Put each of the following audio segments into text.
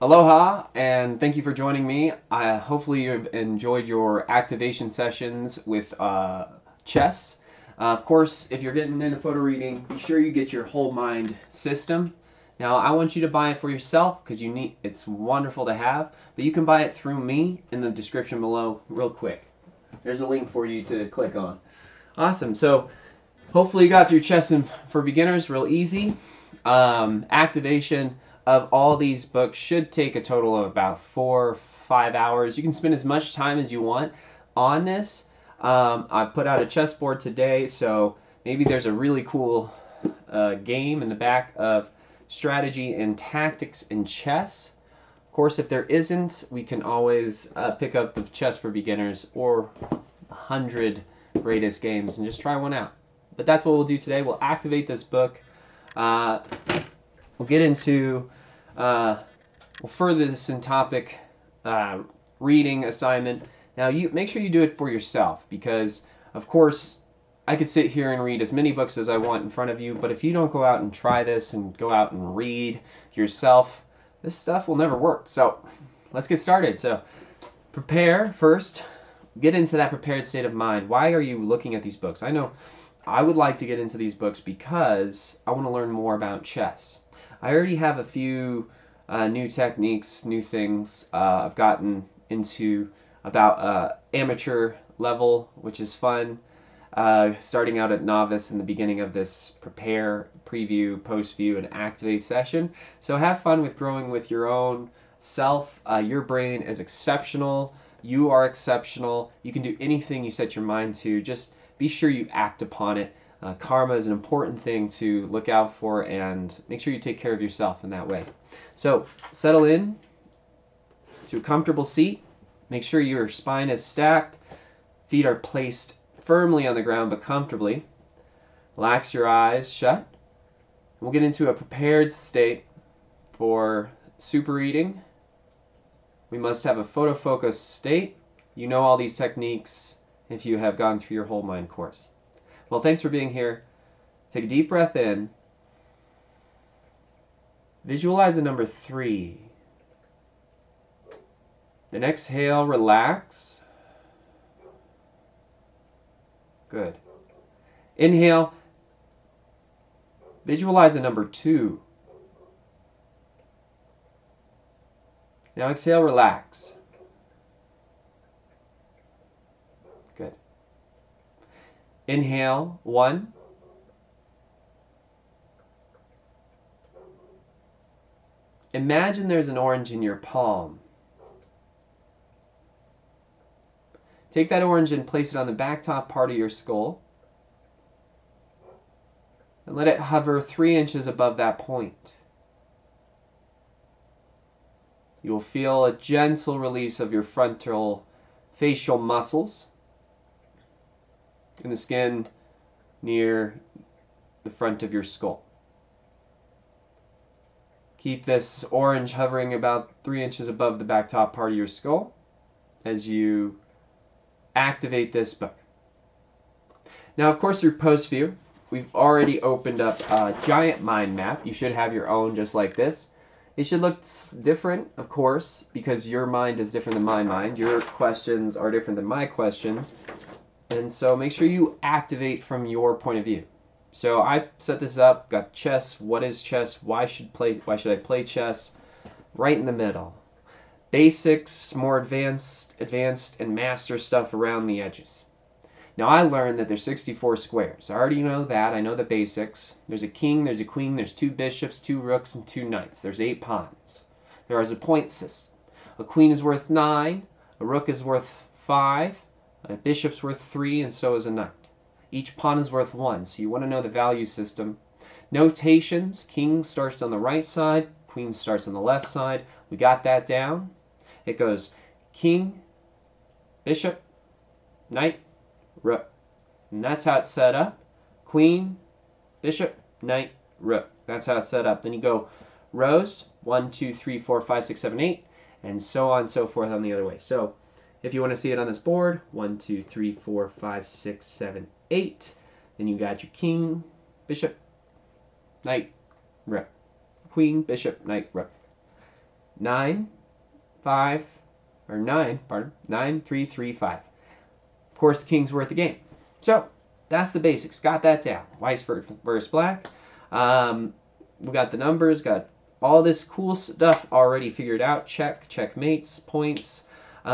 Aloha, and thank you for joining me. Hopefully you've enjoyed your activation sessions with chess. Of course, if you're getting into photo reading, be sure you get your whole mind system. Now, I want you to buy it for yourself because it's wonderful to have, but you can buy it through me in the description below real quick. There's a link for you to click on. Awesome. So hopefully you got through chess for beginners real easy. Activation of all these books should take a total of about 4 or 5 hours. You can spend as much time as you want on this. I put out a chessboard today, so maybe there's a really cool game in the back of strategy and tactics in chess. Of course, if there isn't, we can always pick up the chess for beginners or 100 greatest games and just try one out. But that's what we'll do today. We'll activate this book. We'll get into, we'll further this in topic reading assignment. Now, you make sure you do it for yourself because, of course, I could sit here and read as many books as I want in front of you, but if you don't go out and try this and go out and read yourself, this stuff will never work. So let's get started. So prepare first. Get into that prepared state of mind. Why are you looking at these books? I know I would like to get into these books because I want to learn more about chess. I already have a few new techniques, new things I've gotten into about amateur level, which is fun. Starting out at novice in the beginning of this prepare, preview, post view, and activate session. So have fun with growing with your own self. Your brain is exceptional. You are exceptional. You can do anything you set your mind to. Just be sure you act upon it. Karma is an important thing to look out for, and make sure you take care of yourself in that way. So settle in to a comfortable seat. Make sure your spine is stacked. Feet are placed firmly on the ground but comfortably. Relax your eyes shut. We'll get into a prepared state for super reading. We must have a photo focus state. You know all these techniques if you have gone through your whole mind course. Well, thanks for being here. Take a deep breath in. Visualize the number 3. Then exhale, relax. Good. Inhale. Visualize the number 2. Now exhale, relax. Good. Inhale, 1. Imagine there's an orange in your palm. Take that orange and place it on the back top part of your skull. And let it hover 3 inches above that point. You will feel a gentle release of your frontal facial muscles in the skin near the front of your skull. Keep this orange hovering about 3 inches above the back top part of your skull as you activate this book. Now, of course, through post view, we've already opened up a giant mind map. You should have your own just like this. It should look different, of course, because your mind is different than my mind. Your questions are different than my questions. And so make sure you activate from your point of view. So I set this up, got chess. What is chess? Why should I play chess? Right in the middle. Basics, more advanced, and master stuff around the edges. Now I learned that there's 64 squares. I already know that. I know the basics. There's a king, there's a queen, there's 2 bishops, 2 rooks, and 2 knights. There's 8 pawns. There is a point system. A queen is worth 9, a rook is worth 5, a bishop's worth 3, and so is a knight. Each pawn is worth 1, so you want to know the value system. Notations, king starts on the right side, queen starts on the left side. We got that down. It goes king, bishop, knight, rook. And that's how it's set up. Queen, bishop, knight, rook. That's how it's set up. Then you go rows, 1, 2, 3, 4, 5, 6, 7, 8, and so on and so forth on the other way. So if you want to see it on this board, 1, 2, 3, 4, 5, 6, 7, 8. Then you got your king, bishop, knight, rook. Queen, bishop, knight, rook. 9, 5, or 9, pardon, 9, 3, 3, 5. Of course, the king's worth the game. So, that's the basics. Got that down. White versus black. We got the numbers, got all this cool stuff already figured out. Check, checkmates, points. We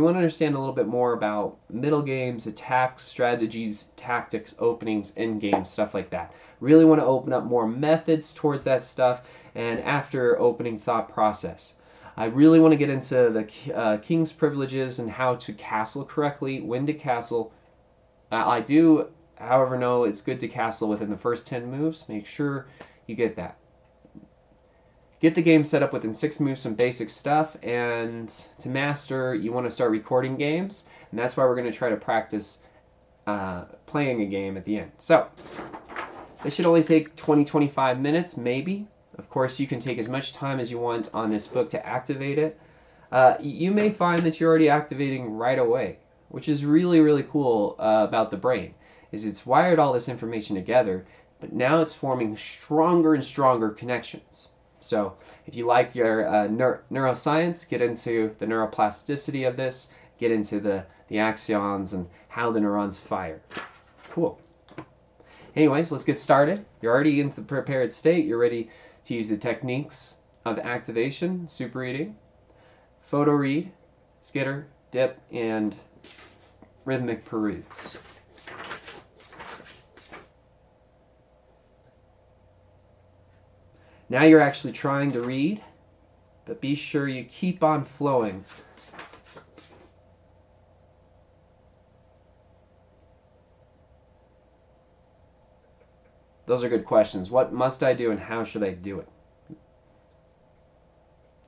want to understand a little bit more about middle games, attacks, strategies, tactics, openings, end games, stuff like that. Really want to open up more methods towards that stuff, and after opening thought process. I really want to get into the king's privileges and how to castle correctly, when to castle. I do, however, know it's good to castle within the first 10 moves. Make sure you get that. Get the game set up within 6 moves, some basic stuff, and to master, you want to start recording games, and that's why we're going to try to practice playing a game at the end. So, this should only take 20-25 minutes, maybe. Of course, you can take as much time as you want on this book to activate it. You may find that you're already activating right away, which is really, really cool about the brain, is it's wired all this information together, but now it's forming stronger and stronger connections. So if you like your neuroscience, get into the neuroplasticity of this, get into the axons and how the neurons fire. Cool. Anyways, let's get started. You're already in the prepared state. You're ready to use the techniques of activation, super reading, photo read, skitter, dip, and rhythmic peruse. Now you're actually trying to read, but be sure you keep on flowing. Those are good questions. What must I do and how should I do it?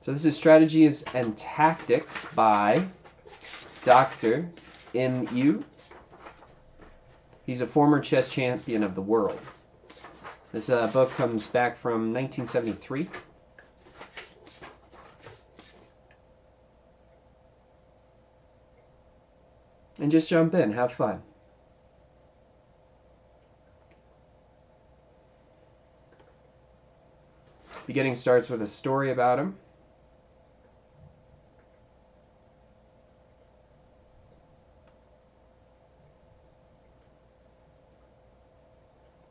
So this is Strategies and Tactics by Dr. Euwe. He's a former chess champion of the world. This book comes back from 1973. And just jump in, have fun. Beginning starts with a story about him.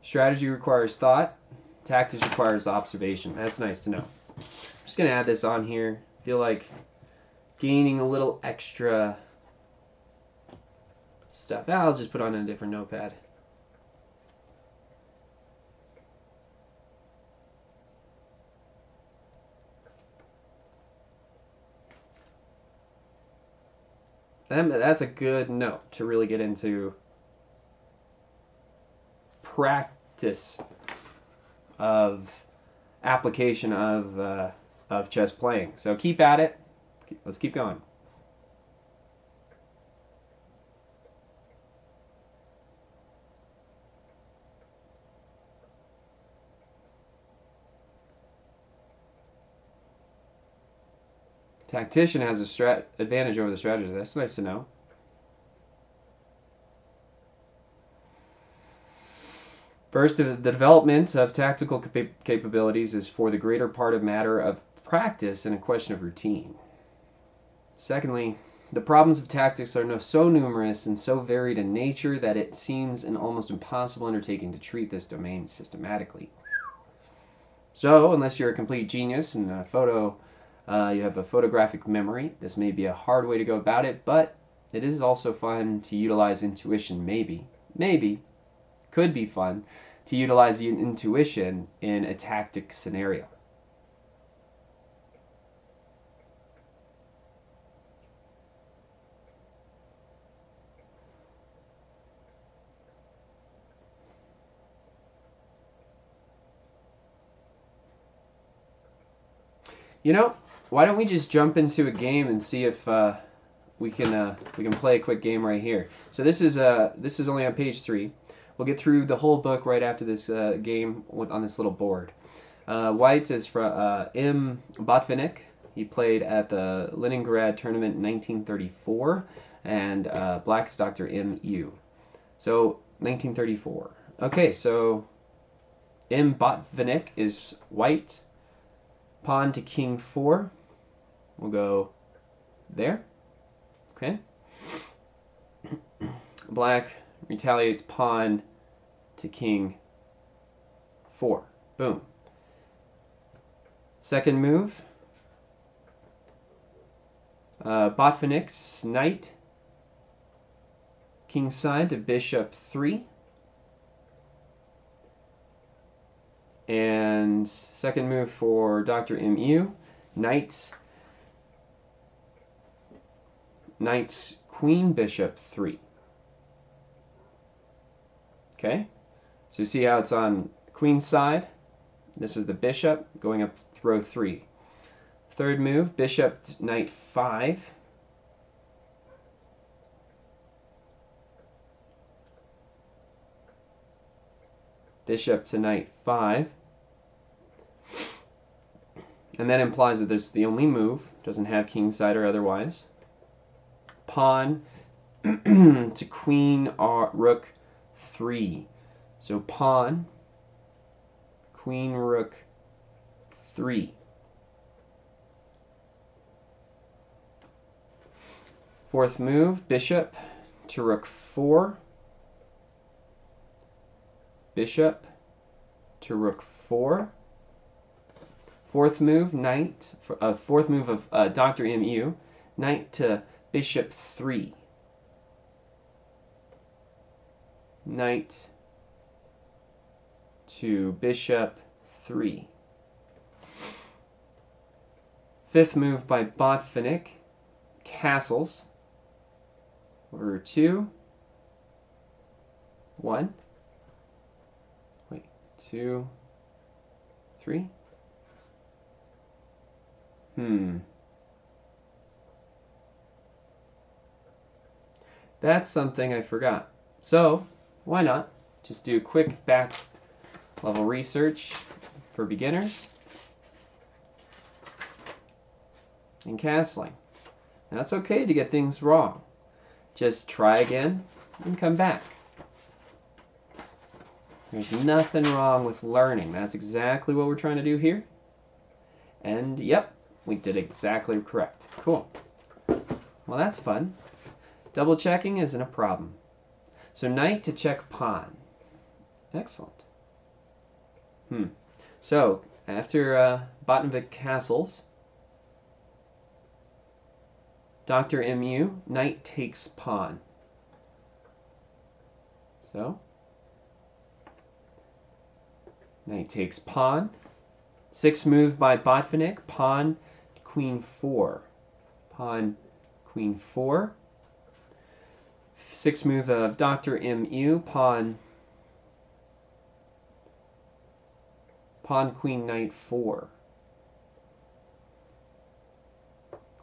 Strategy requires thought. Tactics requires observation. That's nice to know. I'm just going to add this on here. Feel like gaining a little extra stuff. I'll just put on a different notepad. That's a good note to really get into practice of application of chess playing. So keep at it. Let's keep going. Tactician has a advantage over the strategist. That's nice to know. First, the development of tactical capabilities is for the greater part of matter of practice and a question of routine. Secondly, the problems of tactics are so numerous and so varied in nature that it seems an almost impossible undertaking to treat this domain systematically. So, unless you're a complete genius and you have a photographic memory, this may be a hard way to go about it, but it is also fun to utilize intuition, maybe, could be fun to utilize the intuition in a tactic scenario. You know, why don't we just jump into a game and see if we can play a quick game right here. So this is only on page 3. We'll get through the whole book right after this game on this little board. White is from M. Botvinnik. He played at the Leningrad tournament in 1934, and black is Dr. M. Euwe. So 1934. Okay, so M. Botvinnik is white. Pawn to king 4. will go there. Okay. Black retaliates pawn to king 4. Boom. Second move. Botvinnik's knight kingside to bishop 3. And second move for Dr. Mu, knight queen bishop 3. Okay, so you see how it's on queen side. This is the bishop going up row 3. Third move, bishop knight 5. Bishop to knight 5. And that implies that this is the only move. Doesn't have kingside or otherwise. Pawn to queen rook 3. So pawn, queen rook 3. Fourth move, bishop to rook 4. Bishop to rook 4. Fourth move, fourth move of Dr. Mu, knight to bishop 3. Knight to bishop 3. Fifth move by Botvinnik, castles. Order 2, 1. Wait, 2, 3. That's something I forgot. So, why not just do a quick back level research for beginners in castling. Now, it's okay to get things wrong. Just try again and come back. There's nothing wrong with learning. That's exactly what we're trying to do here. And yep, we did exactly correct. Cool. Well, that's fun. Double checking isn't a problem. So knight to check pawn. Excellent. So after Botvinnik castles, Dr. Mu, knight takes pawn. So knight takes pawn. Sixth move by Botvinnik, pawn queen 4. Pawn queen 4. Sixth move of Dr. Mu, pawn queen knight 4.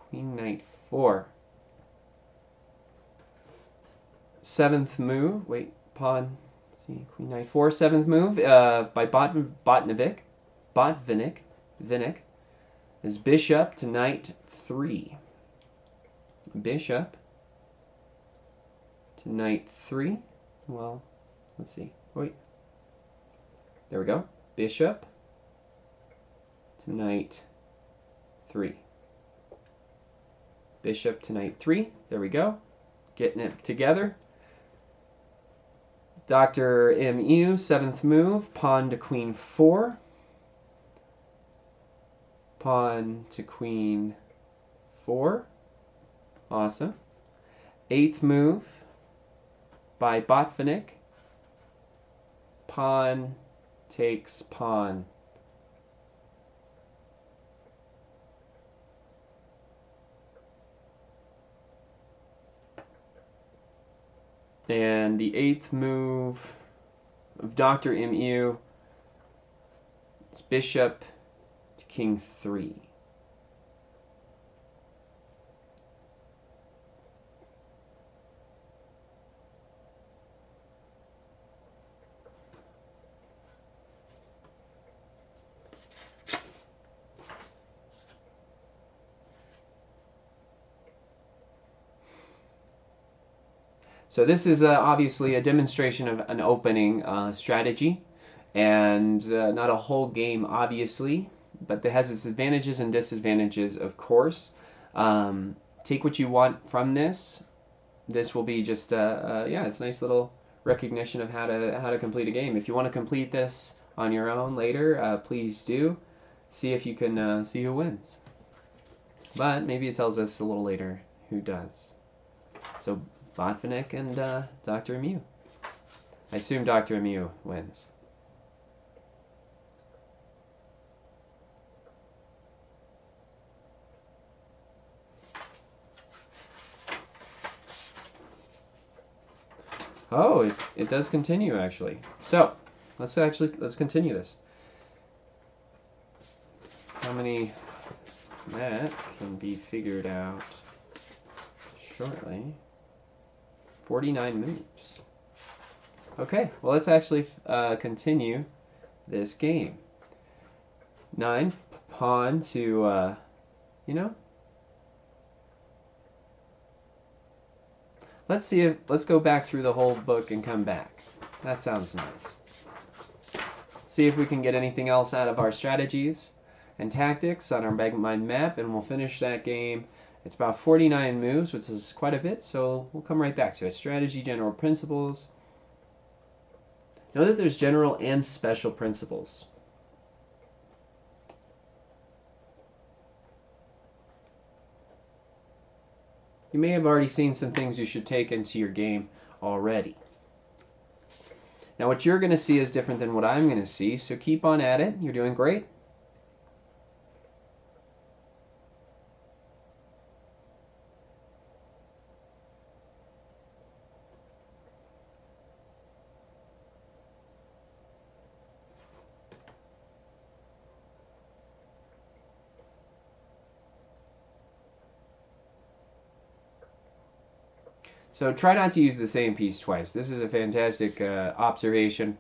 Queen knight 4. Seventh move, pawn, queen knight 4. Seventh move by Botvinnik is bishop to knight 3. Bishop to knight 3. Well, let's see. There we go. Bishop to knight 3. Bishop to knight 3. There we go. Getting it together. Dr. Mu, seventh move, pawn to queen 4. Pawn to queen 4. Awesome. Eighth move by Botvinnik. Pawn takes pawn. And the eighth move of Dr. Mu is bishop to king 3. So this is obviously a demonstration of an opening strategy, and not a whole game, obviously, but it has its advantages and disadvantages, of course. Take what you want from this. This will be just yeah, it's a nice little recognition of how to complete a game. If you want to complete this on your own later, please do. See if you can see who wins. But maybe it tells us a little later who does. So Botvinnik and Dr. Emu. I assume Dr. Emu wins. Oh, it does continue actually. So let's continue this. How many? That can be figured out shortly. 49 moves. Okay, well let's actually continue this game. 9 pawn to you know. Let's go back through the whole book and come back. That sounds nice. See if we can get anything else out of our strategies and tactics on our mind map, and we'll finish that game. It's about 49 moves, which is quite a bit, so we'll come right back to it. Strategy, general principles. Know that there's general and special principles. You may have already seen some things you should take into your game already. Now what you're going to see is different than what I'm going to see, so keep on at it. You're doing great. So try not to use the same piece twice. This is a fantastic observation.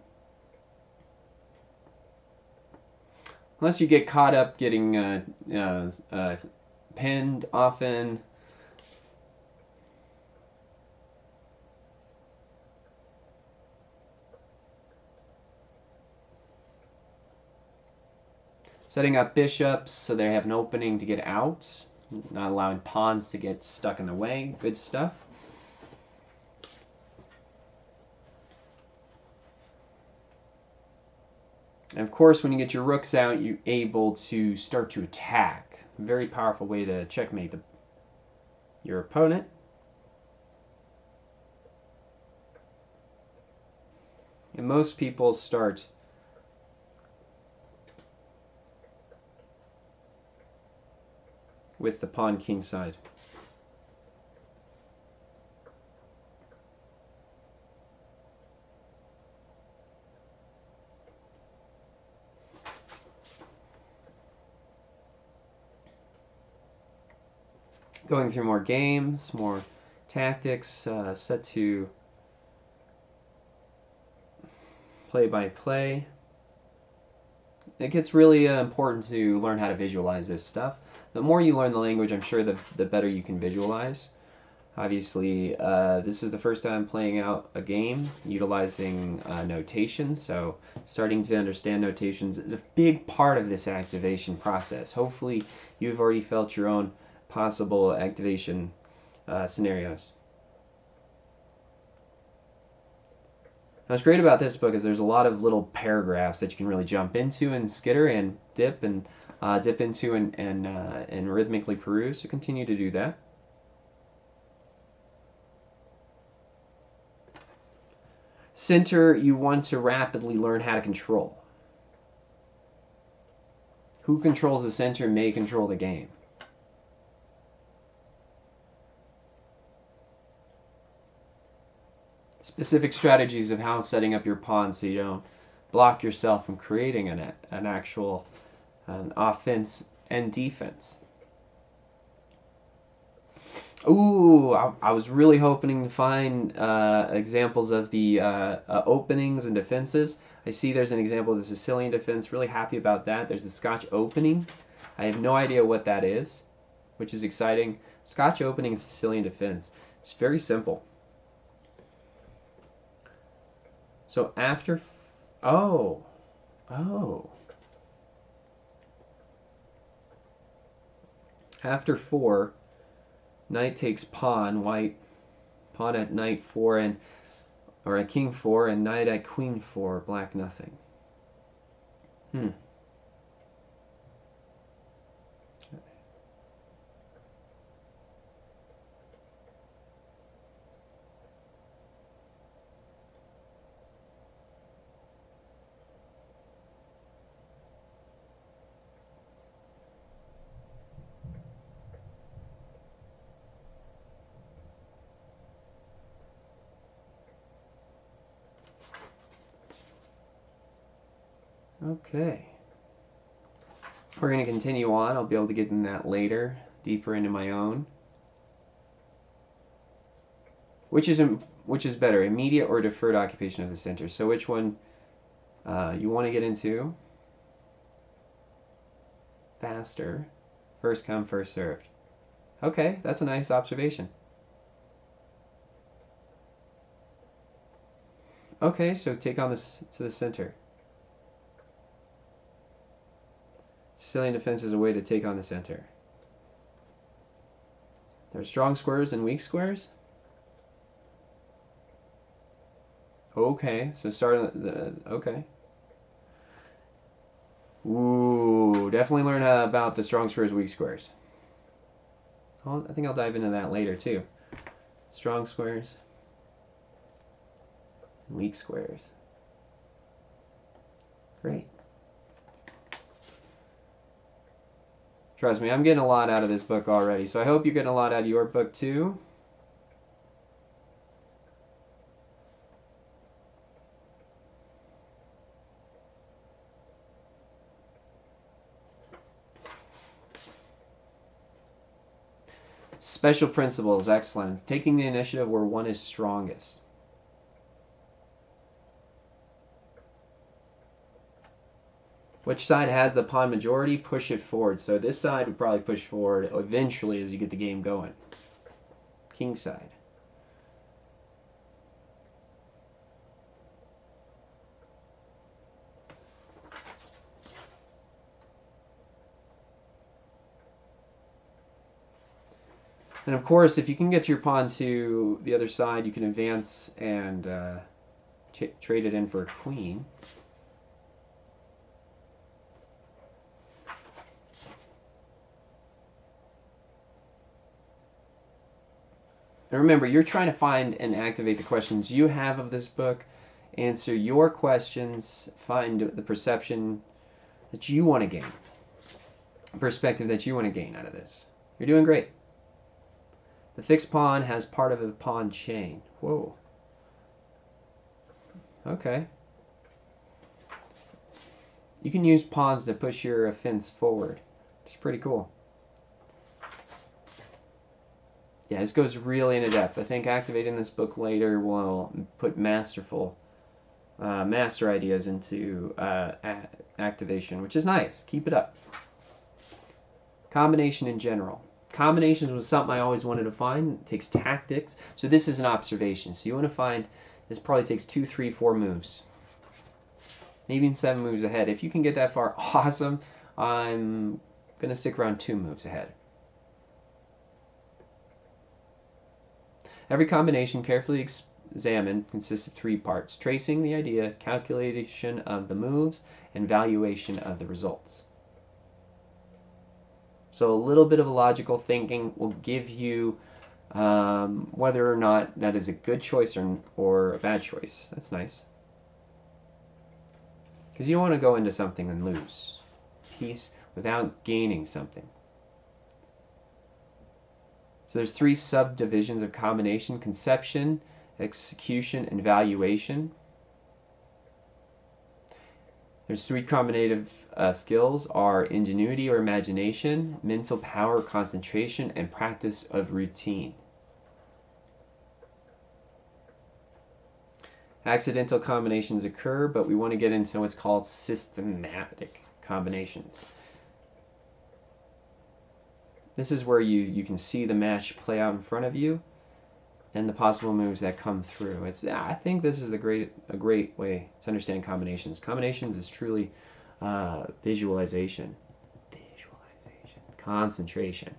Unless you get caught up getting pinned often. Setting up bishops so they have an opening to get out. Not allowing pawns to get stuck in the way. Good stuff. And of course, when you get your rooks out, you're able to start to attack. Very powerful way to checkmate your opponent. And most people start with the pawn king side. Going through more games, more tactics, set to play by play. It gets really important to learn how to visualize this stuff. The more you learn the language, I'm sure the better you can visualize. Obviously, this is the first time playing out a game utilizing notation, so starting to understand notations is a big part of this activation process. Hopefully, you've already felt your own possible activation scenarios. Now, what's great about this book is there's a lot of little paragraphs that you can really jump into and skitter and dip into and rhythmically peruse. So continue to do that. Center, you want to rapidly learn how to control. Who controls the center may control the game. Specific strategies of how setting up your pawn so you don't block yourself from creating an actual offense and defense. Ooh, I was really hoping to find examples of the openings and defenses. I see there's an example of the Sicilian defense. Really happy about that. There's the Scotch opening. I have no idea what that is, which is exciting. Scotch opening and Sicilian defense. It's very simple. So after, oh, after 4, Knight takes pawn, white. Pawn at knight 4 and or at king 4 and knight at queen 4, black nothing. Okay. We're going to continue on. I'll be able to get in that later, deeper into my own. Which is better, immediate or deferred occupation of the center? So which one you want to get into? Faster. First come, first served. Okay, that's a nice observation. Okay, so take on this to the center. Sicilian defense is a way to take on the center. There are strong squares and weak squares? Okay, so start the okay. Ooh, definitely learn about the strong squares, weak squares. I think I'll dive into that later too. Strong squares, weak squares. Great. Trust me, I'm getting a lot out of this book already, so I hope you're getting a lot out of your book too. Special principles, excellent. Taking the initiative where one is strongest. Which side has the pawn majority? Push it forward. So this side would probably push forward eventually as you get the game going. King side. And of course, if you can get your pawn to the other side, you can advance and trade it in for a queen. And remember, you're trying to find and activate the questions you have of this book, answer your questions, find the perception that you want to gain, perspective that you want to gain out of this. You're doing great. The fixed pawn has part of a pawn chain. Whoa. Okay. You can use pawns to push your fence forward. It's pretty cool. Yeah, this goes really into depth. I think activating this book later will put master ideas into activation, which is nice. Keep it up. Combination in general. Combinations was something I always wanted to find. It takes tactics. So this is an observation. So you want to find, this probably takes 2, 3, 4 moves. Maybe even 7 moves ahead. If you can get that far, awesome. I'm going to stick around 2 moves ahead. Every combination carefully examined consists of 3 parts: tracing the idea, calculation of the moves, and valuation of the results. So a little bit of logical thinking will give you whether or not that is a good choice or a bad choice. That's nice. Because you don't want to go into something and lose piece without gaining something. So there's 3 subdivisions of combination: conception, execution, and valuation. There's 3 combinative skills are ingenuity or imagination, mental power, concentration, and practice of routine. Accidental combinations occur, but we want to get into what's called systematic combinations. This is where you can see the match play out in front of you and the possible moves that come through. I think this is a great way to understand combinations. Combinations is truly visualization, concentration,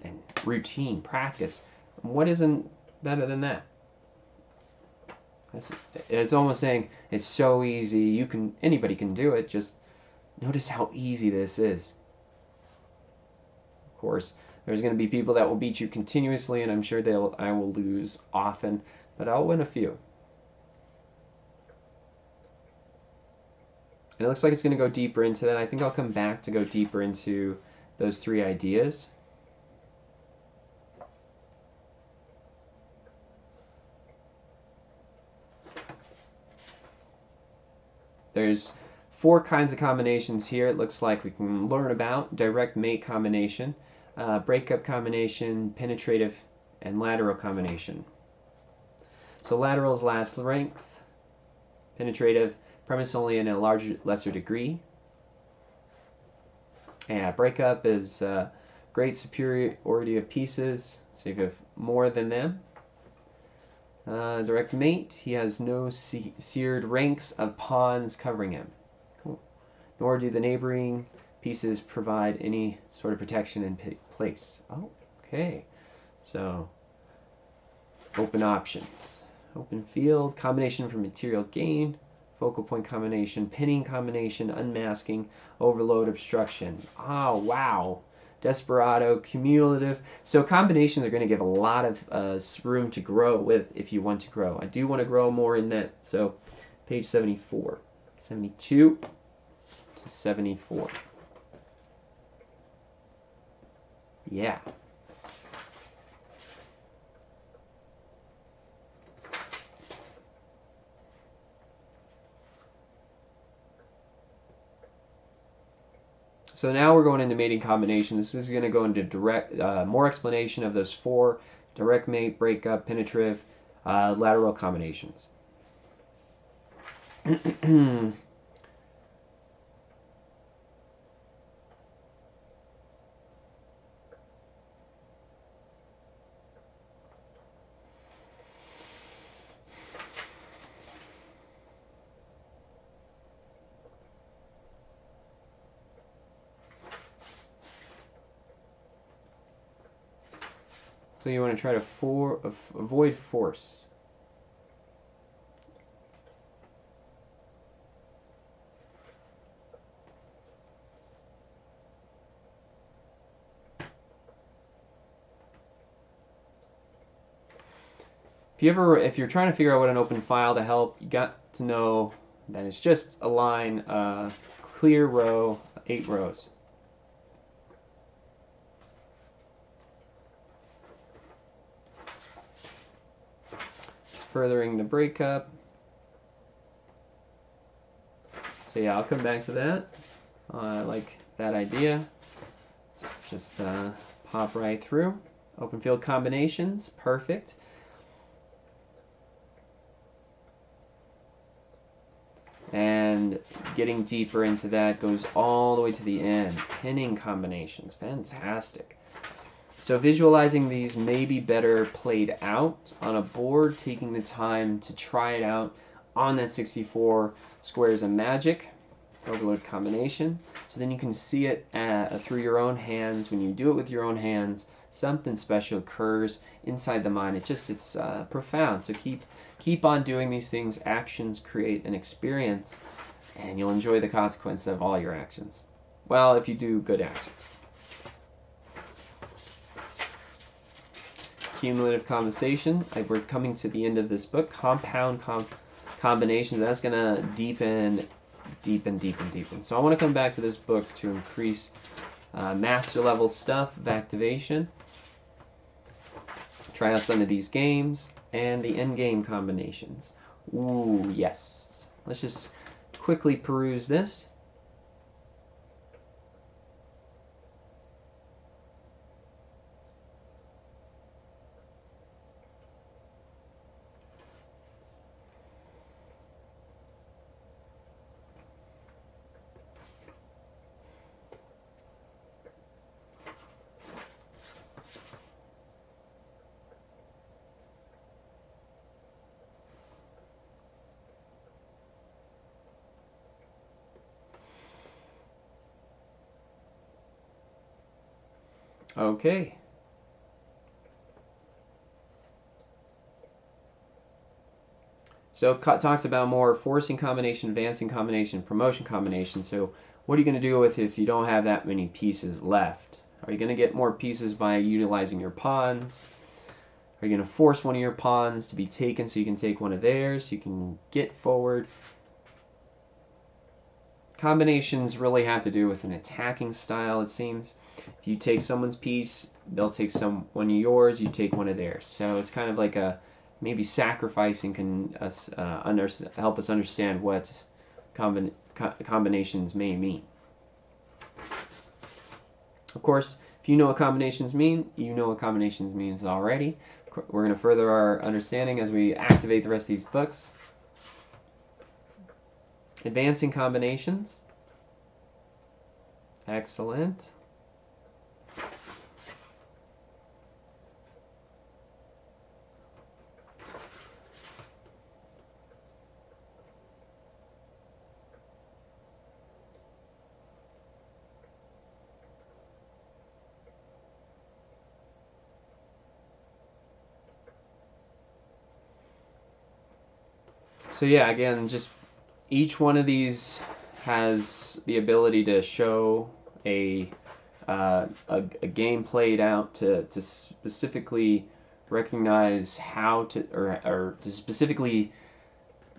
and routine, practice. What isn't better than that? It's almost saying it's so easy. Anybody can do it. Just notice how easy this is. Of course, there's going to be people that will beat you continuously, and I'm sure I will lose often, but I'll win a few. And it looks like it's going to go deeper into that. I think I'll come back to go deeper into those 3 ideas. There's 4 kinds of combinations here. It looks like we can learn about direct mate combination, breakup combination, penetrative, and lateral combination. So lateral is last length, penetrative, premise only in a lesser degree. And breakup is great superiority of pieces, so you have more than them. Direct mate, he has no seared ranks of pawns covering him. Cool. Nor do the neighboring pieces provide any sort of protection in place. Oh, okay. So, open options. Open field, combination for material gain, focal point combination, pinning combination, unmasking, overload, obstruction. Oh, wow. Desperado, cumulative. So combinations are going to give a lot of room to grow with if you want to grow. I do want to grow more in that. So page 74, 72 to 74. Yeah. So now we're going into mating combination. This is going to go into more explanation of those 4 direct mate, breakup, penetrative, lateral combinations. So you want to try to avoid force. If you're trying to figure out what an open file to help, you got to know that it's just a line, clear row, 8 rows. It's furthering the breakup. So yeah, I'll come back to that. I like that idea. So just pop right through. Open field combinations, perfect. And getting deeper into that goes all the way to the end. Pinning combinations, fantastic. So visualizing these may be better played out on a board, taking the time to try it out on that 64 squares of magic. Overload combination. So then you can see it through your own hands. When you do it with your own hands, something special occurs inside the mind. It's profound. So keep on doing these things. Actions create an experience, and you'll enjoy the consequence of all your actions. Well, if you do good actions. Cumulative compensation. We're coming to the end of this book. Compound combinations. That's going to deepen. So I want to come back to this book to increase master level stuff of activation. Try out some of these games and the end game combinations. Ooh, yes. Let's just quickly peruse this. Okay. So it talks about more forcing combination, advancing combination, promotion combination. So what are you going to do with if you don't have that many pieces left? Are you going to get more pieces by utilizing your pawns? Are you going to force one of your pawns to be taken so you can take one of theirs, so you can get forward? Combinations really have to do with an attacking style, it seems. If you take someone's piece, they'll take one of yours, you take one of theirs. So it's kind of like a maybe sacrificing can help us understand what combinations may mean. Of course, if you know what combinations mean, you know what combinations means already. We're going to further our understanding as we activate the rest of these books. Advancing combinations. Excellent. So yeah, again, just each one of these has the ability to show a game played out to specifically recognize how to, or to specifically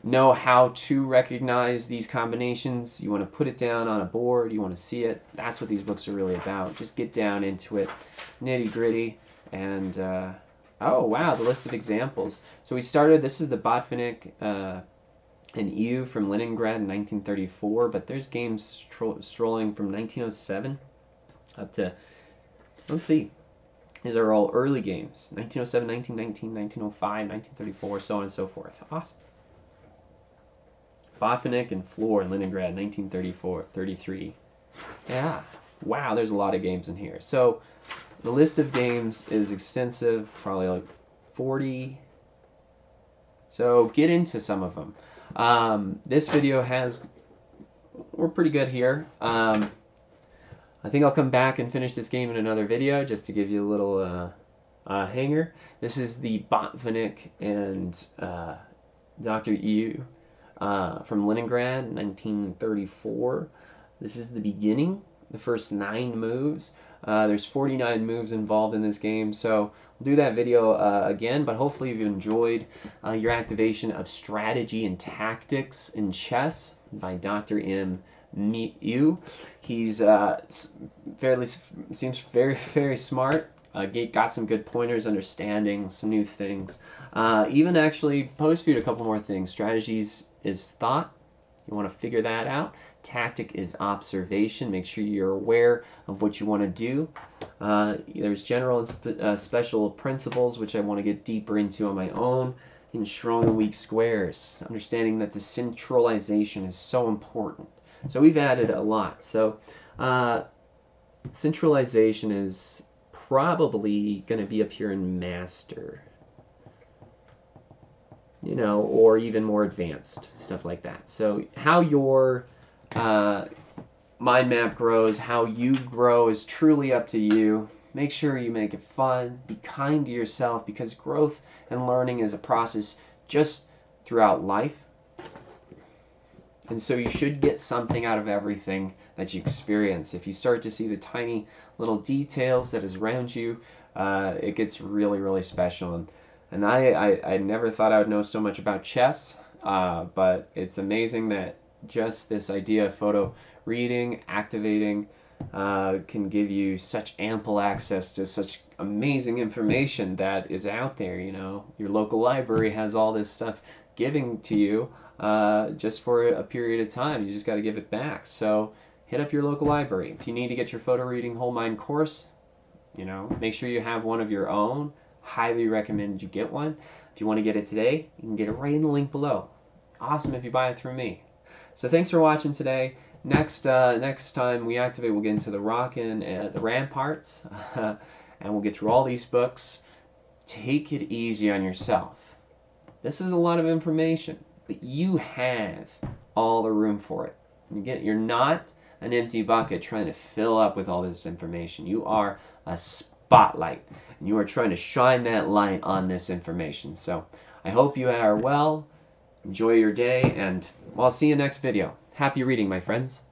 know how to recognize these combinations. You want to put it down on a board, you want to see it. That's what these books are really about. Just get down into it, nitty gritty, and oh wow, the list of examples. So we started, this is the Botvinnik and Euwe from Leningrad in 1934, but there's games strolling from 1907 up to, let's see, these are all early games. 1907, 1919, 1905, 1934, so on and so forth. Awesome. Botvinnik and Floor in Leningrad, 1933. Yeah, wow, there's a lot of games in here. So the list of games is extensive, probably like 40. So get into some of them. This video we're pretty good here. I think I'll come back and finish this game in another video just to give you a little hanger. This is the Botvinnik and Dr. Euwe from Leningrad, 1934. This is the beginning, the first 9 moves. There's 49 moves involved in this game, so we'll do that video again, but hopefully you've enjoyed your activation of strategy and tactics in chess by Dr. Euwe. He's seems very smart. Got some good pointers, understanding some new things. Even actually posed for you a couple more things. Strategies is thought. You want to figure that out. Tactic is observation. Make sure you're aware of what you want to do. There's general and special principles, which I want to get deeper into on my own. In strong and weak squares, understanding that the centralization is so important. So we've added a lot. So centralization is probably going to be up here in master, you know, or even more advanced, stuff like that. So how your mind map grows, how you grow is truly up to you. Make sure you make it fun. Be kind to yourself, because growth and learning is a process just throughout life. And so you should get something out of everything that you experience. If you start to see the tiny little details that is around you, it gets really special. And I never thought I would know so much about chess, but it's amazing that just this idea of photo reading, activating, can give you such ample access to such amazing information that is out there. You know, your local library has all this stuff giving to you just for a period of time. You just got to give it back. So hit up your local library. If you need to get your photo reading whole mind course, you know, make sure you have one of your own. Highly recommend you get one. If you want to get it today, you can get it right in the link below. Awesome if you buy it through me. So thanks for watching today. Next time we activate, we'll get into the Rockin' and the Ramparts, and we'll get through all these books. Take it easy on yourself. This is a lot of information, but you have all the room for it. You're not an empty bucket trying to fill up with all this information. You are a spotlight, and you are trying to shine that light on this information. So I hope you are well. enjoy your day, and well, I'll see you next video. Happy reading, my friends.